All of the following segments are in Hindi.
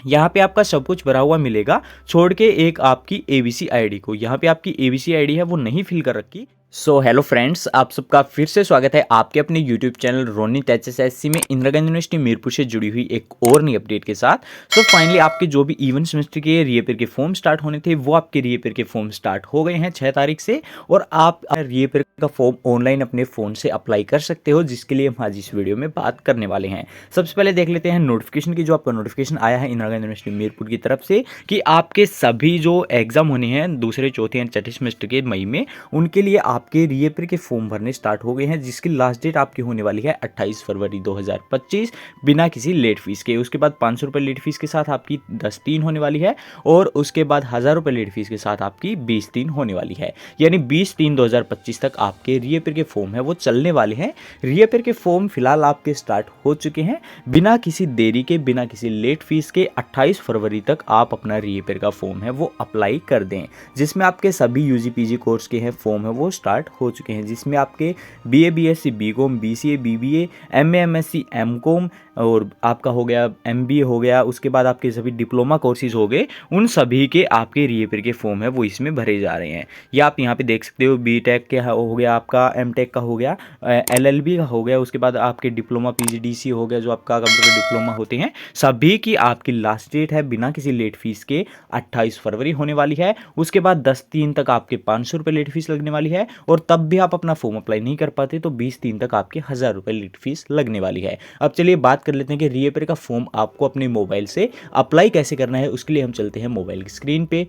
यहाँ पे आपका सब कुछ भरा हुआ मिलेगा, छोड़ के एक आपकी एबीसी आईडी को। यहाँ पे आपकी एबीसी आईडी है वो नहीं फिल कर रखी। सो हेलो फ्रेंड्स, आप सबका फिर से स्वागत है आपके अपने यूट्यूब चैनल रोनित एचएसएससी में इंदिरा गांधी यूनिवर्सिटी मीरपुर से जुड़ी हुई एक और नई अपडेट के साथ। सो फाइनली आपके जो भी इवन सेमेस्टर के रीअपेयर के फॉर्म स्टार्ट होने थे वो आपके रीअपेयर के फॉर्म स्टार्ट हो गए हैं 6 तारीख से, और आप रीअपेयर का फॉर्म ऑनलाइन अपने फ़ोन से अप्लाई कर सकते हो, जिसके लिए हम आज इस वीडियो में बात करने वाले हैं। सबसे पहले देख लेते हैं नोटिफिकेशन की। जो आपका नोटिफिकेशन आया है इंदिरा गांधी यूनिवर्सिटी मीरपुर की तरफ से कि आपके सभी जो एग्जाम होने हैं दूसरे, चौथे एंड छठे सेमेस्टर के मई में, उनके लिए आपके रीअपेयर के फॉर्म भरने स्टार्ट हो गए हैं, जिसकी लास्ट डेट आपकी होने वाली है 28 फरवरी 2025 बिना किसी लेट फीस के। उसके बाद 500 रुपये लेट फीस के साथ आपकी 10/3 होने वाली है, और उसके बाद 1000 रुपये लेट फीस के साथ आपकी 20/3 होने वाली है। यानी 20/3/2025 तक आपके रीअपेयर के फॉर्म है वो चलने वाले हैं। रीअपेयर के फॉर्म फिलहाल आपके स्टार्ट हो चुके हैं। बिना किसी देरी के, बिना किसी लेट फीस के 28 फरवरी तक आप अपना रीअपेयर का फॉर्म है वो अप्लाई कर दें, जिसमें आपके सभी यूजी पीजी कोर्स के हैं फॉर्म है वो स्टार्ट हो चुके हैं, जिसमें आपके BA BSc BCom BCA BBA MA MSc MCom और आपका हो गया एमबीए हो गया, उसके बाद आपके सभी डिप्लोमा कोर्सेज हो गए, उन सभी के आपके रीअपेयर के फॉर्म है वो इसमें भरे जा रहे हैं। ये आप यहाँ पे देख सकते हो, बीटेक का हो गया, आपका एमटेक का हो गया, एलएलबी का हो गया, उसके बाद आपके डिप्लोमा पीजीडीसी हो गया, जो आपका कंप्यूटर डिप्लोमा होते हैं, सभी की आपकी लास्ट डेट है बिना किसी लेट फीस के 28 फरवरी होने वाली है। उसके बाद 10/3 तक आपके 500 रुपये लेट फीस लगने वाली है, और तब भी आप अपना फॉर्म अप्लाई नहीं कर पाते तो 20/3 तक आपके 1000 रुपये लेट फीस लगने वाली है। अब चलिए बात कर लेते हैं कि रीअपेयर का फॉर्म आपको अपने मोबाइल से अप्लाई कैसे करना है। उसके लिए हम चलते हैं मोबाइल की स्क्रीन पे।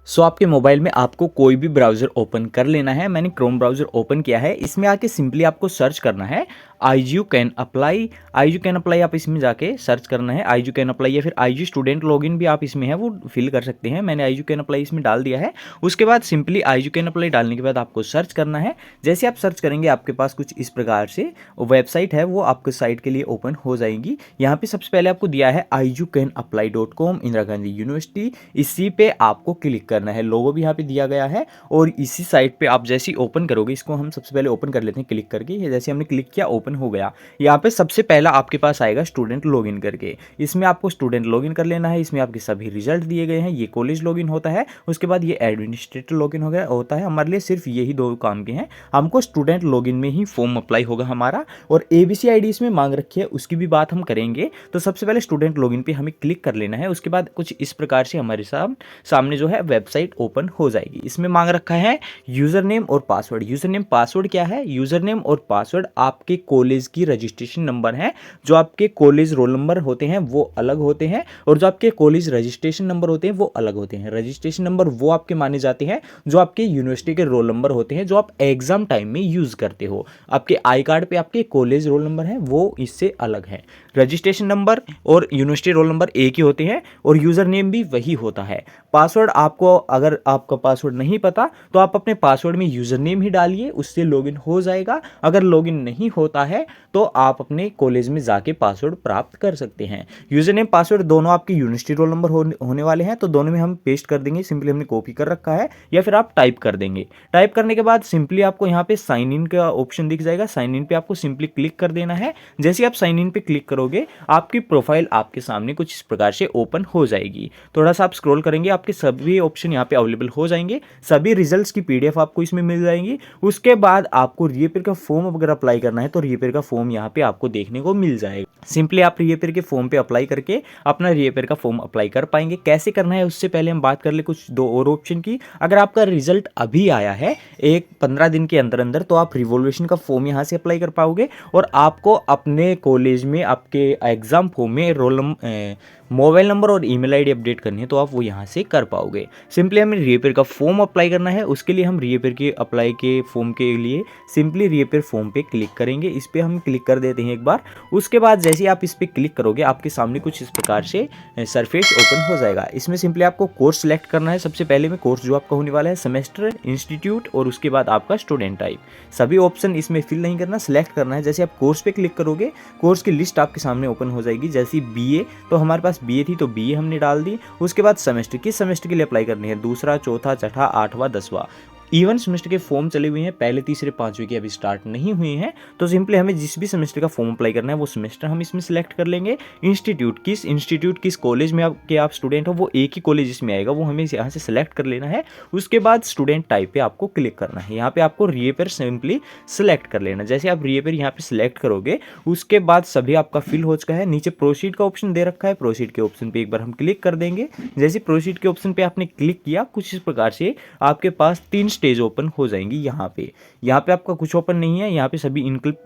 सो आपके मोबाइल में आपको कोई भी ब्राउज़र ओपन कर लेना है। मैंने क्रोम ब्राउज़र ओपन किया है। इसमें आके सिंपली आपको सर्च करना है I can apply. I can apply आप इसमें जाके सर्च करना है, आई कैन अप्लाई, या फिर आई स्टूडेंट लॉगिन भी आप इसमें है वो फिल कर सकते हैं। मैंने आई कैन अप्लाई इसमें डाल दिया है। उसके बाद सिंपली आई कैन अप्लाई डालने के बाद आपको सर्च करना है। जैसे आप सर्च करेंगे आपके पास कुछ इस प्रकार से वेबसाइट है वो आपके साइट के लिए ओपन हो जाएगी। यहाँ पे सबसे पहले आपको दिया है iucanapply.com इंदिरा गांधी यूनिवर्सिटी, इसी पे आपको क्लिक करना है। लोगो भी यहाँ पे दिया गया है, और इसी साइट पे आप जैसे ही ओपन करोगे, इसको हम सबसे पहले ओपन कर लेते हैं क्लिक करके। जैसे हमने क्लिक किया ओपन हो गया। यहाँ पे सबसे पहला आपके पास आएगा स्टूडेंट लॉगिन करके। इसमें आपको स्टूडेंट लॉगिन कर लेना है। इसमें आपके सभी रिजल्ट दिए गए हैं। ये कॉलेज लॉगिन होता है, उसके बाद ये एडमिनिस्ट्रेटर लॉगिन हो गया होता है। हमारे लिए सिर्फ यही दो काम के हैं। हमको स्टूडेंट लॉगिन में ही फॉर्म अप्लाई होगा हमारा, और एबीसी आईडी इसमें मांग रखी है, उसकी भी बात हम करेंगे। तो सबसे पहले स्टूडेंट लॉगिन पे हमें क्लिक कर लेना है। उसके बाद कुछ इस प्रकार से हमारे सामने जो है वेबसाइट ओपन हो जाएगी। इसमें मांग रखा है यूजर नेम और पासवर्ड। यूजर नेम पासवर्ड क्या है? यूजर नेम और पासवर्ड आपके कॉलेज की रजिस्ट्रेशन नंबर है। जो आपके कॉलेज रोल नंबर होते हैं वो अलग होते हैं, और जो आपके कॉलेज रजिस्ट्रेशन नंबर होते हैं वो अलग होते हैं। रजिस्ट्रेशन नंबर वो आपके माने जाते हैं जो आपके यूनिवर्सिटी के रोल नंबर होते हैं, जो आप एग्जाम टाइम में यूज करते हो। आपके आई कार्ड पे आपके कॉलेज रोल नंबर है वो इससे अलग है। रजिस्ट्रेशन नंबर और यूनिवर्सिटी रोल नंबर एक ही होते हैं, और यूजर नेम भी वही होता है। पासवर्ड आपको, अगर आपका पासवर्ड नहीं पता तो आप अपने पासवर्ड में यूजर नेम ही डालिए, उससे लॉगिन हो जाएगा। अगर लॉगिन नहीं होता है तो आप अपने कॉलेज में जाके पासवर्ड प्राप्त कर सकते हैं। यूजर नेम पासवर्ड दोनों आपके यूनिवर्सिटी रोल नंबर होने वाले हैं, तो दोनों में हम पेस्ट कर देंगे। सिंपली हमने कॉपी कर रखा है, या फिर आप टाइप कर देंगे। टाइप करने के बाद सिंपली आपको यहाँ पे साइन इन का ऑप्शन दिख जाएगा। साइन इन पे आपको सिंपली क्लिक कर देना है। जैसे आप साइन इन पे क्लिक करोगे आपकी प्रोफाइल आपके सामने कुछ इस प्रकार से ओपन हो जाएगी। थोड़ा सा आप स्क्रॉल करेंगे, आपके सभी ऑप्शन यहाँ पे अवेलेबल हो जाएंगे। सभी रिजल्ट्स की पीडीएफ आपको इसमें मिल जाएंगी। उसके बाद आपको रीअपेयर का फॉर्म अगर अप्लाई करना है तो रीअपेयर का फॉर्म यहाँ पे आपको देखने को मिल जाएगा। सिंपली आप रीअपेयर के फॉर्म पे अप्लाई करके अपना रीअपेयर का फॉर्म अप्लाई कर पाएंगे। कैसे करना है उससे पहले हम बात कर ले कुछ दो और ऑप्शन की। अगर आपका रिजल्ट अभी आया है 15 दिन के अंदर अंदर, तो आप रिवॉल्यूशन का फॉर्म यहाँ से अप्लाई कर पाओगे, और आपको अपने कॉलेज में आपके एग्जाम फॉर्म में मोबाइल नंबर और ईमेल आईडी अपडेट करनी है तो आप वो यहाँ से कर पाओगे। सिंपली हमें रीअपेयर का फॉर्म अप्लाई करना है। उसके लिए हम रीअपेयर के अप्लाई के फॉर्म के लिए सिंपली रीअपेयर फॉर्म पे क्लिक करेंगे। इस पर हम क्लिक कर देते हैं एक बार। उसके बाद जैसे ही आप इस पर क्लिक करोगे आपके सामने कुछ इस प्रकार से सरफेस ओपन हो जाएगा। इसमें सिंपली आपको कोर्स सेलेक्ट करना है। सबसे पहले में कोर्स जो आपका होने वाला है सेमेस्टर, इंस्टीट्यूट, और उसके बाद आपका स्टूडेंट टाइप। सभी ऑप्शन इसमें फिल नहीं करना, सिलेक्ट करना है। जैसे आप कोर्स पे क्लिक करोगे कोर्स की लिस्ट आपके सामने ओपन हो जाएगी। जैसे बीए, तो हमारे पास बीए थी तो बीए हमने डाल दी। उसके बाद सेमेस्टर, किस सेमेस्टर के लिए अप्लाई करनी है? दूसरा, चौथा, छठा, 8वां, 10वां। इवन सेमेस्टर के फॉर्म चले हुए हैं, पहले तीसरे पांचवे के अभी स्टार्ट नहीं हुए हैं। तो सिंपली हमें जिस भी सेमेस्टर का फॉर्म अप्लाई करना है वो सेमेस्टर हम इसमें सिलेक्ट कर लेंगे। इंस्टीट्यूट किस कॉलेज में आप स्टूडेंट हो, वो एक ही कॉलेज इसमें आएगा, वो हमें यहाँ से सिलेक्ट कर लेना है। उसके बाद स्टूडेंट टाइप पे आपको क्लिक करना है। यहाँ पे आपको रीअपेयर सिंपली सिलेक्ट कर लेना। जैसे आप रीअपेयर यहाँ पे सिलेक्ट करोगे उसके बाद सभी आपका फिल हो चुका है। नीचे प्रोसीड का ऑप्शन दे रखा है, प्रोसीड के ऑप्शन पे एक बार हम क्लिक कर देंगे। जैसे प्रोसीड के ऑप्शन पे आपने क्लिक किया, कुछ इस प्रकार से आपके पास 3 स्टेज ओपन हो जाएंगी। यहाँ पे आपका कुछ ओपन नहीं है, यहाँ पे सभी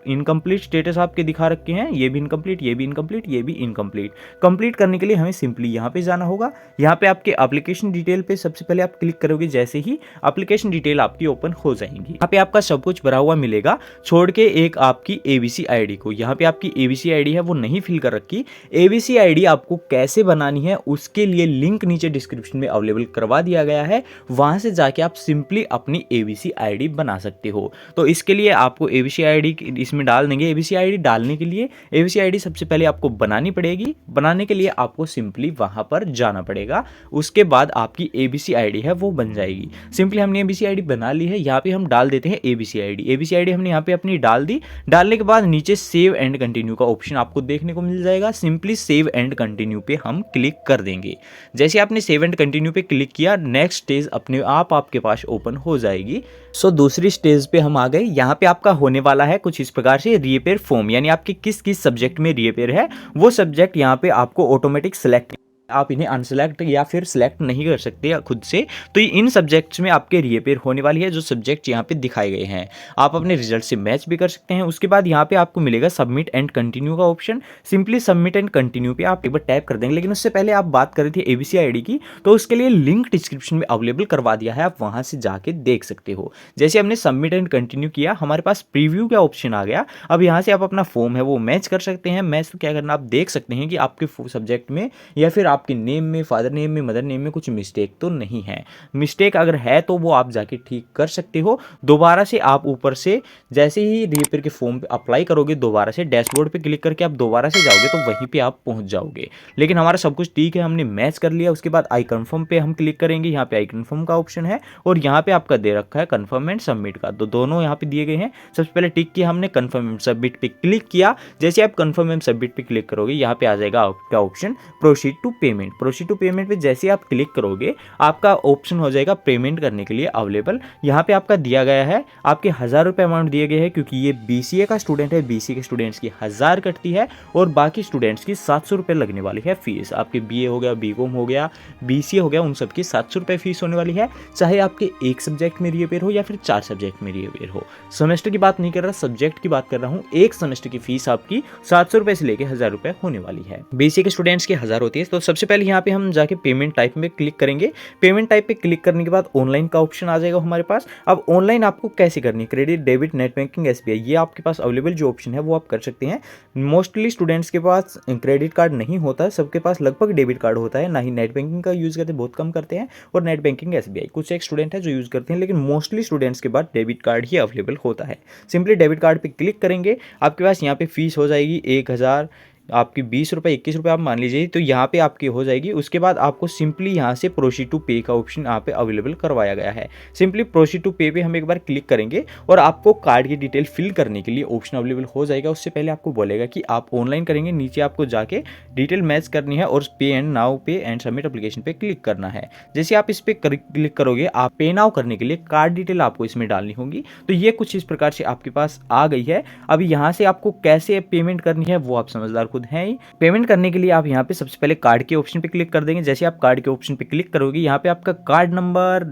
इनकम्प्लीट स्टेटस आपके दिखा रखे हैं। ये भी इनकम्प्लीट, ये भी इनकम्प्लीट, ये भी इनकम्प्लीट। कंप्लीट करने के लिए हमें सिंपली यहाँ पे जाना होगा। यहाँ पे आपके एप्लीकेशन डिटेल पे सबसे पहले आप क्लिक करोगे, जैसे ही एप्लीकेशन डिटेल आपकी ओपन हो जाएंगी। यहाँ पे आपका सब कुछ भरा हुआ मिलेगा, छोड़ के एक आपकी एबीसी आईडी को। यहाँ पे आपकी एबीसी आईडी है वो नहीं फिल कर रखी। एबीसी आईडी आपको कैसे बनानी है उसके लिए लिंक नीचे डिस्क्रिप्शन में अवेलेबल करवा दिया गया है, वहां से जाके आप सिंपली अपनी एबीसी आईडी बना सकते हो। तो इसके लिए आपको एबीसी आईडी इसमें डाल देंगे। एबीसी आईडी डालने के लिए एबीसी आईडी सबसे पहले आपको बनानी पड़ेगी। बनाने के लिए आपको सिंपली वहां पर जाना पड़ेगा। उसके बाद आपकी एबीसी आईडी है वो बन जाएगी। सिंपली हमने एबीसी आईडी बना ली है, यहाँ पे हम डाल देते हैं एबीसी आईडी। एबीसी आईडी हमने यहाँ पे अपनी डाल दी। डालने के बाद नीचे सेव एंड कंटिन्यू का ऑप्शन आपको देखने को मिल जाएगा। सिंपली सेव एंड कंटिन्यू पे हम क्लिक कर देंगे। जैसे आपने सेव एंड कंटिन्यू पे क्लिक किया, नेक्स्ट स्टेज अपने आप आपके पास ओपन हो जाएगी। सो दूसरी स्टेज पे हम आ गए। यहाँ पे आपका होने वाला है कुछ इस प्रकार से रीअपेयर फॉर्म, यानी आपके किस किस सब्जेक्ट में रीअपेयर है वो सब्जेक्ट यहाँ पे आपको ऑटोमेटिक सेलेक्ट, आप इन्हें अनसेलेक्ट या फिर सिलेक्ट नहीं कर सकते खुद से। तो इन सब्जेक्ट्स में आपके रीअपेयर होने वाली है जो सब्जेक्ट यहाँ पे दिखाए गए हैं। आप अपने रिजल्ट से मैच भी कर सकते हैं। उसके बाद यहाँ पे आपको मिलेगा सबमिट एंड कंटिन्यू का option. Simply submit and continue पे आप एक बार टैप कर देंगे। लेकिन उससे पहले आप बात कर रहे थे एबीसी आईडी की, तो उसके लिए लिंक डिस्क्रिप्शन में अवेलेबल करवा दिया है, आप वहां से जाके देख सकते हो। जैसे हमने सबमिट एंड कंटिन्यू किया, हमारे पास प्रीव्यू का ऑप्शन आ गया। अब यहाँ से आप अपना फॉर्म है वो मैच कर सकते हैं। मैच तो क्या करना, आप देख सकते हैं कि आपके सब्जेक्ट में या फिर आपके नेम में, फादर नेम में, मदर नेम में कुछ मिस्टेक तो नहीं है। मिस्टेक अगर है तो वो आप जाके ठीक कर सकते हो। दोबारा से आप ऊपर से जैसे ही रीअपेयर के फॉर्म पे अप्लाई करोगे, दोबारा से डैशबोर्ड पे क्लिक करके आप दोबारा से जाओगे तो वहीं पे आप पहुंच जाओगे। लेकिन हमारा सब कुछ ठीक है, हमने मैच कर लिया। उसके बाद आई कन्फर्म पे हम क्लिक करेंगे। यहाँ पे आई कन्फर्म का ऑप्शन है और यहाँ पे आपका दे रखा है कन्फर्म एंड सबमिट का, तो दोनों यहाँ पे दिए गए हैं। सबसे पहले टिक किया हमने, कन्फर्म एंड सबमिट पे क्लिक किया। जैसे आप कन्फर्म एंड सबमिट पे क्लिक करोगे, यहाँ पे आ जाएगा आपका option proceed to payment. Proceed to payment पे जैसे आप क्लिक करोगे आपका ऑप्शन हो जाएगा पेमेंट करने के लिए अवेलेबल। यहाँ पे आपका दिया गया है, आपके 1000 रुपये अमाउंट दिए गए हैं क्योंकि ये बीसीए का स्टूडेंट है। बीसीए के स्टूडेंट्स की 1000 कटती है और बाकी स्टूडेंट्स की 700 रुपये लगने वाली है फीस। आपके बीए हो गया, बीकॉम हो गया, बीसीए हो गया, उन सबकी 700 रुपये फीस होने वाली है। चाहे आपके एक सब्जेक्ट में रीअपेयर हो या फिर 4 सब्जेक्ट में रीअपेयर हो। सेमेस्टर की बात नहीं कर रहा, सब्जेक्ट की बात कर रहा हूँ। एक सेमेस्टर की फीस आपकी 700 रुपये से लेकर 1000 रुपये होने वाली है। बीसीए के स्टूडेंट्स की 1000 होती है। तो सबसे पहले यहाँ पे हम जाके पेमेंट टाइप में क्लिक करेंगे। पेमेंट टाइप पे क्लिक करने के बाद ऑनलाइन का ऑप्शन आ जाएगा हमारे पास। अब ऑनलाइन आपको कैसे करनी है, credit, debit, net banking, SBI, ये आपके पास अवेलेबल जो ऑप्शन है वो आप कर सकते हैं। मोस्टली स्टूडेंट्स के पास क्रेडिट कार्ड नहीं होता है, सबके पास लगभग डेबिट कार्ड होता है। ना ही नेट बैंकिंग का यूज़ करते हैं, बहुत कम करते हैं। और नेट बैंकिंग, एसबीआई, कुछ एक स्टूडेंट है जो यूज़ करते हैं, लेकिन मोस्टली स्टूडेंट्स के पास डेबिट कार्ड ही अवेलेबल होता है। सिंपली डेबिट कार्ड पे क्लिक करेंगे, आपके पास यहाँ पे फीस हो जाएगी 1000, आपकी 20 रुपये, 21 रुपये आप मान लीजिए, तो यहाँ पे आपकी हो जाएगी। उसके बाद आपको सिंपली यहाँ से प्रोसीड टू पे का ऑप्शन यहाँ पे अवेलेबल करवाया गया है। सिंपली प्रोसीड टू पे पे हम एक बार क्लिक करेंगे और आपको कार्ड की डिटेल फिल करने के लिए ऑप्शन अवेलेबल हो जाएगा। उससे पहले आपको बोलेगा कि आप ऑनलाइन करेंगे, नीचे आपको जाके डिटेल मैच करनी है और पे एंड नाउ पे एंड सबमिट एप्लीकेशन पे क्लिक करना है। जैसे आप इस पर क्लिक करोगे, आप पे नाउ करने के लिए कार्ड डिटेल आपको इसमें डालनी होगी। तो ये कुछ इस प्रकार से आपके पास आ गई है। अभी यहाँ से आपको कैसे पेमेंट करनी है वो आप समझदार खुद हैं ही। पेमेंट करने के लिए आप यहाँ पे सबसे पहले कार्ड के ऑप्शन पे क्लिक कर देंगे। जैसे आप कार्ड के ऑप्शन पे क्लिक करोगे, यहाँ पे आपका card number,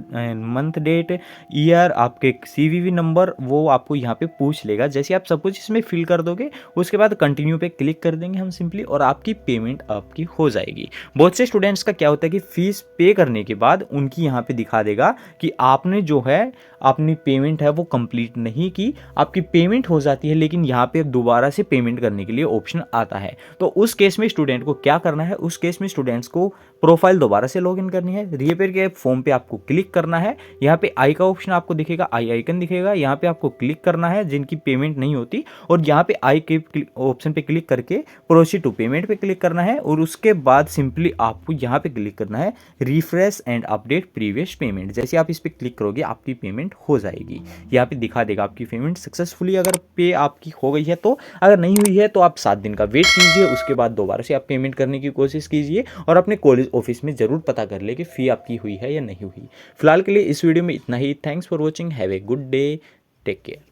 month, date, year, आपके सीवीवी नंबर वो आपको यहाँ पे पूछ लेगा। जैसे आप सब कुछ इसमें फिल कर दोगे, उसके बाद कंटिन्यू पे क्लिक कर देंगे हम सिंपली, और आपकी पेमेंट आपकी हो जाएगी। बहुत से स्टूडेंट्स का क्या होता है कि फीस पे करने के बाद उनकी यहाँ पे दिखा देगा कि आपने जो है अपनी पेमेंट है वो कंप्लीट नहीं की। आपकी पेमेंट हो जाती है लेकिन यहाँ पे दोबारा से पेमेंट करने के लिए ऑप्शन आता है। तो उस केस में स्टूडेंट को क्या करना है, उस केस में स्टूडेंट्स को प्रोफाइल दोबारा से लॉगिन करनी है। रीअपेयर के फॉर्म पे आपको क्लिक करना है। यहाँ पे आई का ऑप्शन आपको दिखेगा, आई आइकन दिखेगा, यहाँ पे आपको क्लिक करना है जिनकी पेमेंट नहीं होती, और यहाँ पे आई के ऑप्शन पे क्लिक करके प्रोसीड टू पेमेंट पे क्लिक करना है। और उसके बाद सिंपली आपको यहाँ पे क्लिक करना है refresh and update previous payment. जैसे आप इस पे क्लिक करोगे आपकी पेमेंट पेमेंट हो जाएगी। यहाँ पे दिखा देगा आपकी पेमेंट सक्सेसफुली अगर पे आपकी हो गई है तो, अगर नहीं हुई है तो आप 7 दिन का वेट कीजिए, उसके बाद दोबारा से आप पेमेंट करने की कोशिश कीजिए और अपने कॉलेज ऑफिस में ज़रूर पता कर ले कि फ़ी आपकी हुई है या नहीं हुई। फिलहाल के लिए इस वीडियो में इतना ही। Thanks for watching, have a good day, take care.